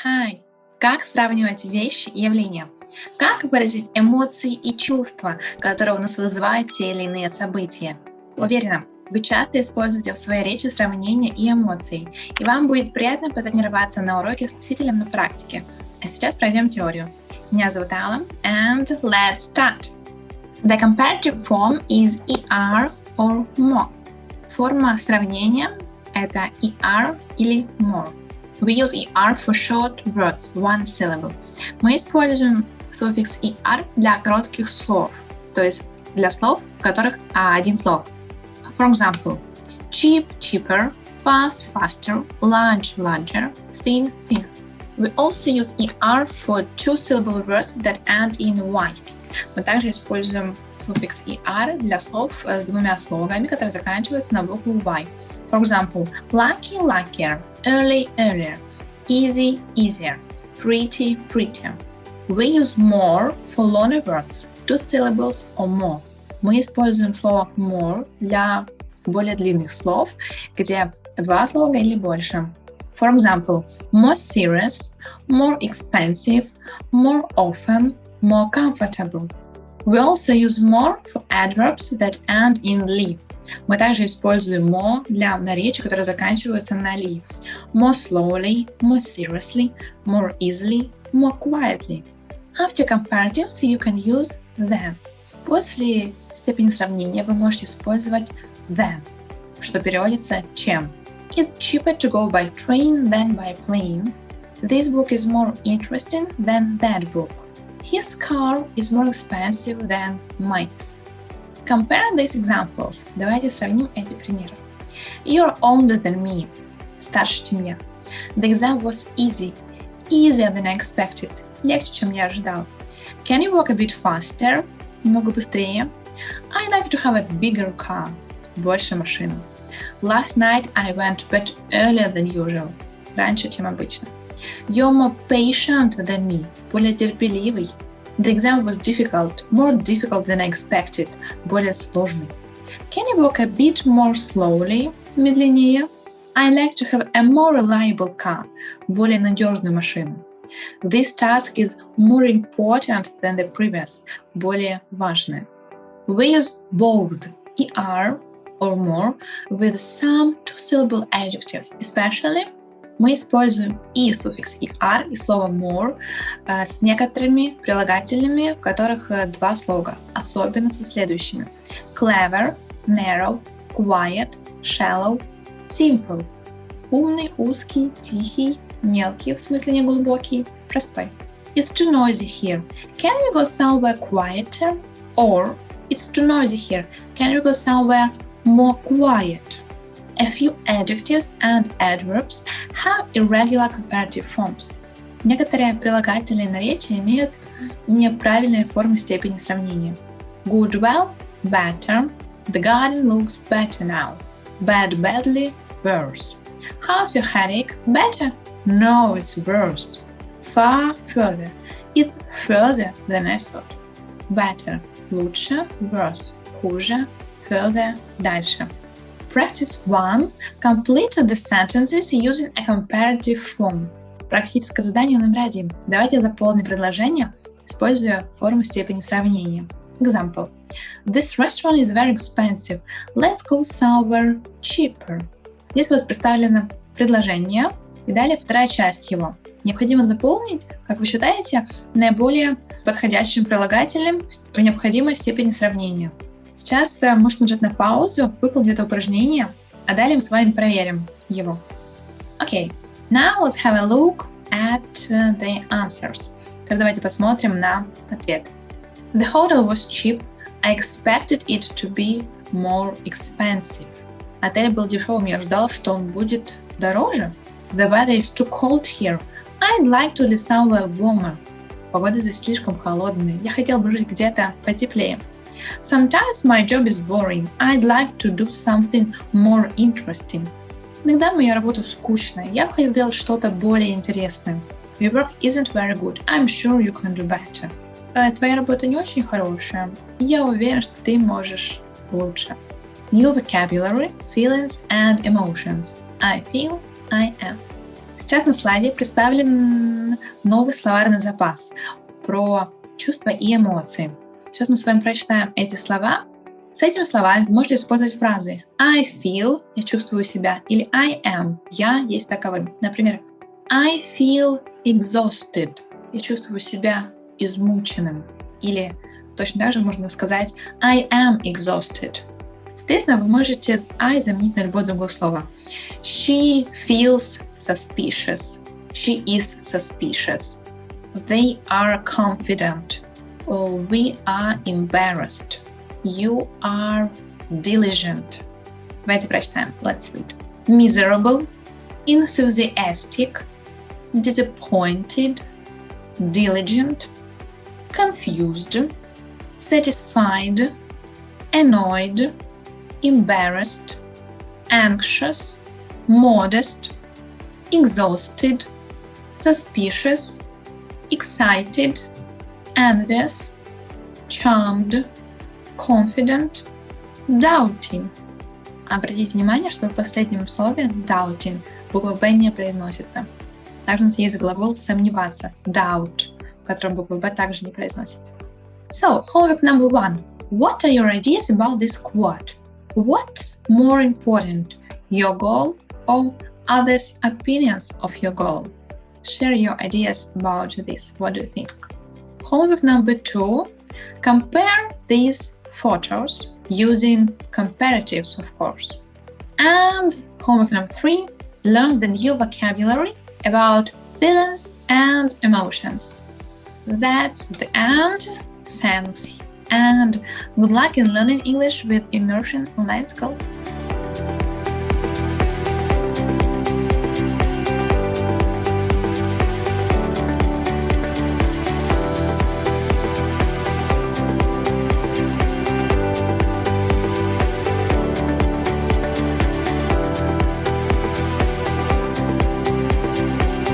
Hi! Как сравнивать вещи и явления? Как выразить эмоции и чувства, которые у нас вызывают те или иные события? Уверена, вы часто используете в своей речи сравнения и эмоции, и вам будет приятно потренироваться на уроке с носителем на практике. А сейчас пройдем теорию. Меня зовут Алла, and let's start! The comparative form is er or more. Форма сравнения – это er или more. We use er for short words, one syllable. Мы используем суффикс er для коротких слов, то есть для слов, в которых один слог. For example, cheap, cheaper, fast, faster, large, larger, thin, thin. We also use er for two-syllable words that end in y. Мы также используем суффикс er для слов с двумя слогами, которые заканчиваются на букву y. For example, lucky, luckier, early, earlier, easy, easier, pretty, prettier. We use more for longer words, two syllables or more. Мы используем слово more для более длинных слов, где два слога или больше. For example, more serious, more expensive, more often, more comfortable. We also use more for adverbs that end in -ly. Мы также используем more для наречий, которые заканчиваются на -ly. More slowly, more seriously, more easily, more quietly. After comparatives, you can use than. После степени сравнения вы можете использовать than, что переводится чем. It's cheaper to go by train than by plane. This book is more interesting than that book. His car is more expensive than mine's. Compare these examples. Давайте сравним эти примеры. You're older than me. Старше, чем я. The exam was easy. Easier than I expected. Легче, чем я ожидал. Can you walk a bit faster? Немного быстрее. I like to have a bigger car. Больше машину. Last night I went to bed earlier than usual. Раньше, чем обычно. You're more patient than me. Более терпеливый. The exam was difficult. More difficult than I expected. Более сложный. Can you walk a bit more slowly? Медленнее. I like to have a more reliable car. Более надежную машину. This task is more important than the previous. Более важная. We use both er or more with some two-syllable adjectives, especially мы используем и суффикс er и слово more с некоторыми прилагательными, в которых два слога, особенно со следующими: clever, narrow, quiet, shallow, simple. Умный, узкий, тихий, мелкий, в смысле не глубокий, простой. It's too noisy here. Can we go somewhere quieter? Or it's too noisy here. Can we go somewhere more quiet? A few adjectives and adverbs have irregular comparative forms. Некоторые прилагательные наречия имеют неправильные формы степени сравнения. Good, well, better. The garden looks better now. Bad, badly, worse. How's your headache? Better? No, it's worse. Far, further. It's further than I thought. Better – лучше, worse – хуже, further – дальше. Practice 1. Complete the sentences using a comparative form. Практическое задание номер 1. Давайте заполним предложение, используя форму степени сравнения. Example. This restaurant is very expensive. Let's go somewhere cheaper. Здесь у вас представлено предложение, и далее вторая часть его. Необходимо заполнить, как вы считаете, наиболее подходящим прилагательным в необходимой степени сравнения. Сейчас можно нажать на паузу, выполнить это упражнение, а далее мы с вами проверим его. Okay, now let's have a look at the answers. Теперь давайте посмотрим на ответ. The hotel was cheap. I expected it to be more expensive. Отель был дешевым, я ждал, что он будет дороже. The weather is too cold here. I'd like to live somewhere warmer. Погода здесь слишком холодная. Я хотел бы жить где-то потеплее. Sometimes my job is boring. I'd like to do something more interesting. Иногда моя работа скучная. Я бы хотел делать что-то более интересное. Your work isn't very good. I'm sure you can do better. Твоя работа не очень хорошая. Я уверен, что ты можешь лучше. New vocabulary, feelings and emotions. I feel, I am. Сейчас на слайде представлен новый словарный запас про чувства и эмоции. Сейчас мы с вами прочитаем эти слова. С этими словами вы можете использовать фразы I feel, я чувствую себя, или I am, я есть таковым. Например, I feel exhausted, я чувствую себя измученным. Или точно так же можно сказать I am exhausted. Соответственно, вы можете I заменить на любое другое слово. She feels suspicious. She is suspicious. They are confident. We are embarrassed. You are diligent. Давайте прочитаем. Let's read. Miserable, enthusiastic, disappointed, diligent, confused, satisfied, annoyed, embarrassed, anxious, modest, exhausted, suspicious, excited, envious, charmed, confident, doubting. Обратите внимание, что в последнем слове doubting буква B не произносится. Также у нас есть глагол сомневаться, doubt, в котором буква B также не произносится. So, homework number 1. What are your ideas about this quote? What's more important, your goal or others' opinions of your goal? Share your ideas about this. What do you think? Homework number 2. Compare these photos using comparatives, of course. And homework number 3. Learn the new vocabulary about feelings and emotions. That's the end. Thanks and good luck in learning English with Immersion online school.